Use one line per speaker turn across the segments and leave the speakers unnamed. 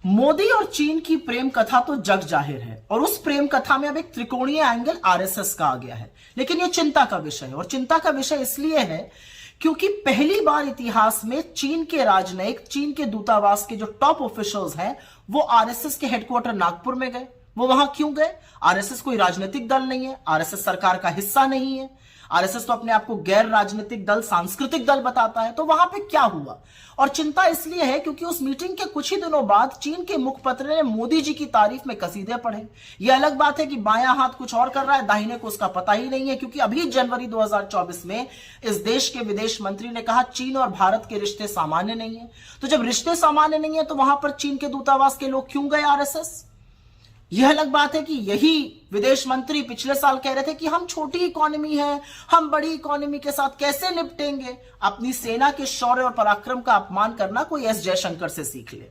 मोदी और चीन की प्रेम कथा तो जग जाहिर है और उस प्रेम कथा में अब एक त्रिकोणीय एंगल आरएसएस का आ गया है। लेकिन यह चिंता का विषय है और चिंता का विषय इसलिए है क्योंकि पहली बार इतिहास में चीन के राजनयिक, चीन के दूतावास के जो टॉप ऑफिशियल्स हैं, वो आरएसएस के हेडक्वार्टर नागपुर में गए। वो वहां क्यों गए? आरएसएस कोई राजनीतिक दल नहीं है, आरएसएस सरकार का हिस्सा नहीं है। आरएसएस तो अपने आप को गैर राजनीतिक दल, सांस्कृतिक दल बताता है। तो वहां पे क्या हुआ? और चिंता इसलिए है क्योंकि उस मीटिंग के कुछ ही दिनों बाद चीन के मुखपत्र ने मोदी जी की तारीफ में कसीदे पढ़े। यह अलग बात है कि बायां हाथ कुछ और कर रहा है, दाहिने को उसका पता ही नहीं है, क्योंकि अभी जनवरी 2024 में इस देश के विदेश मंत्री ने कहा चीन और भारत के रिश्ते सामान्य नहीं है। तो जब रिश्ते सामान्य नहीं है तो वहां पर चीन के दूतावास के लोग क्यों गए आरएसएस? यह अलग बात है कि यही विदेश मंत्री पिछले साल कह रहे थे कि हम छोटी इकोनॉमी है, हम बड़ी इकोनॉमी के साथ कैसे निपटेंगे। अपनी सेना के शौर्य और पराक्रम का अपमान करना कोई एस जयशंकर से सीख ले।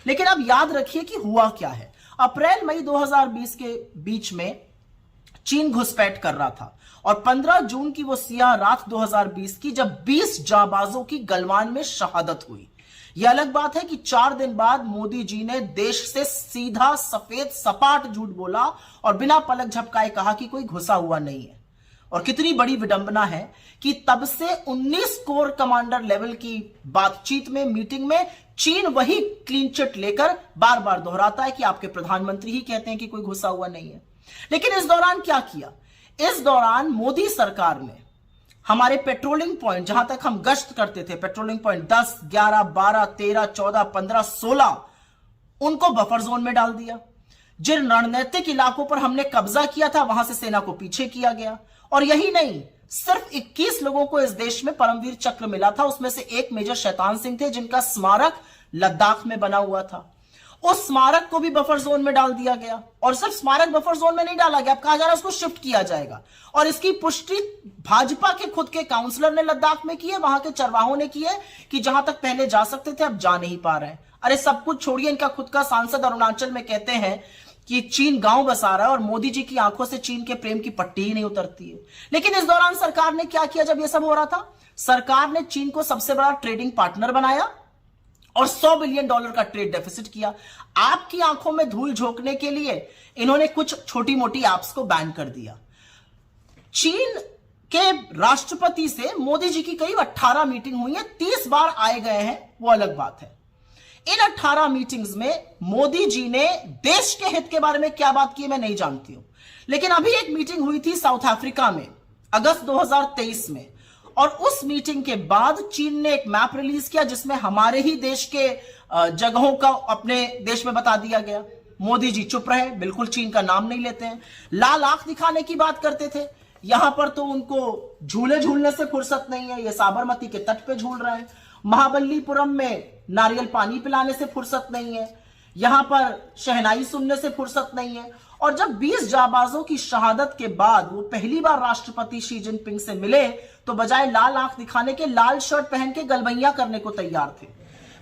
लेकिन अब याद रखिए कि हुआ क्या है। अप्रैल मई 2020 के बीच में चीन घुसपैठ कर रहा था और 15 जून की वो सियाह रात 2020 की जब 20 जाबाजों की गलवान में शहादत हुई। यह अलग बात है कि 4 दिन बाद मोदी जी ने देश से सीधा सफेद सपाट झूठ बोला और बिना पलक झपकाए कहा कि कोई घुसा हुआ नहीं है। और कितनी बड़ी विडंबना है कि तब से 19 कोर कमांडर लेवल की बातचीत में, मीटिंग में चीन वही क्लीन चिट लेकर बार बार दोहराता है कि आपके प्रधानमंत्री ही कहते हैं कि कोई घुसा हुआ नहीं है। लेकिन इस दौरान क्या किया? इस दौरान मोदी सरकार ने हमारे पेट्रोलिंग पॉइंट, जहां तक हम गश्त करते थे, पेट्रोलिंग पॉइंट 10, 11, 12, 13, 14, 15, 16, उनको बफर जोन में डाल दिया। जिन रणनीतिक इलाकों पर हमने कब्जा किया था वहां से सेना को पीछे किया गया। और यही नहीं, सिर्फ 21 लोगों को इस देश में परमवीर चक्र मिला था। उसमें से एक मेजर शैतान सिंह थे जिनका स्मारक लद्दाख में बना हुआ था। उस स्मारक को भी बफर जोन में डाल दिया गया। और सिर्फ स्मारक बफर जोन में नहीं डाला गया, अब कहा जा रहा है उसको शिफ्ट किया जाएगा। और इसकी पुष्टि भाजपा के खुद के काउंसलर ने लद्दाख में की है, वहां के चरवाहों ने की है कि जहां तक पहले जा सकते थे अब जा नहीं पा रहे हैं। अरे सब कुछ छोड़िए, इनका खुद का सांसद अरुणाचल में कहते हैं कि चीन गांव बसा रहा है और मोदी जी की आंखों से चीन के प्रेम की पट्टी ही नहीं उतरती है। लेकिन इस दौरान सरकार ने क्या किया? जब यह सब हो रहा था, सरकार ने चीन को सबसे बड़ा ट्रेडिंग पार्टनर बनाया और $100 बिलियन का ट्रेड डेफिसिट किया। आपकी आंखों में धूल झोंकने के लिए इन्होंने कुछ छोटी मोटी ऐप्स को बैन कर दिया। चीन के राष्ट्रपति से मोदी जी की करीब 18 मीटिंग हुई है, 30 बार आए गए हैं, वो अलग बात है। इन 18 मीटिंग्स में मोदी जी ने देश के हित के बारे में क्या बात की मैं नहीं जानती हूं। लेकिन अभी एक मीटिंग हुई थी साउथ अफ्रीका में अगस्त 2023 में, और उस मीटिंग के बाद चीन ने एक मैप रिलीज किया जिसमें हमारे ही देश के जगहों का अपने देश में बता दिया गया। मोदी जी चुप रहे, बिल्कुल चीन का नाम नहीं लेते हैं। लाल आंख दिखाने की बात करते थे, यहां पर तो उनको झूले झूलने से फुर्सत नहीं है, ये साबरमती के तट पे झूल रहे हैं। महाबलीपुरम में नारियल पानी पिलाने से फुर्सत नहीं है, यहां पर शहनाई सुनने से फुर्सत नहीं है। और जब 20 जाबाजों की शहादत के बाद वो पहली बार राष्ट्रपति शी जिनपिंग से मिले तो बजाय लाल आंख दिखाने के लाल शर्ट पहन के गलबैया करने को तैयार थे।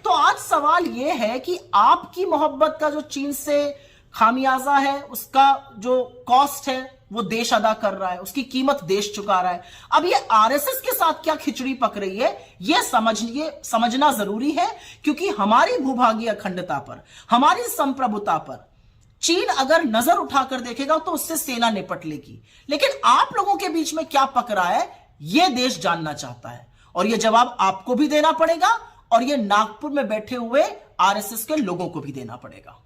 तो आज सवाल यह है कि आपकी मोहब्बत का जो चीन से खामियाजा है, उसका जो कॉस्ट है वो देश अदा कर रहा है, उसकी कीमत देश चुका रहा है। अब ये आरएसएस के साथ क्या खिचड़ी पक रही है ये समझना जरूरी है, क्योंकि हमारी भूभागीय अखंडता पर, हमारी संप्रभुता पर चीन अगर नजर उठाकर देखेगा तो उससे सेना निपट लेगी। लेकिन आप लोगों के बीच में क्या पक रहा है यह देश जानना चाहता है, और यह जवाब आपको भी देना पड़ेगा और यह नागपुर में बैठे हुए आरएसएस के लोगों को भी देना पड़ेगा।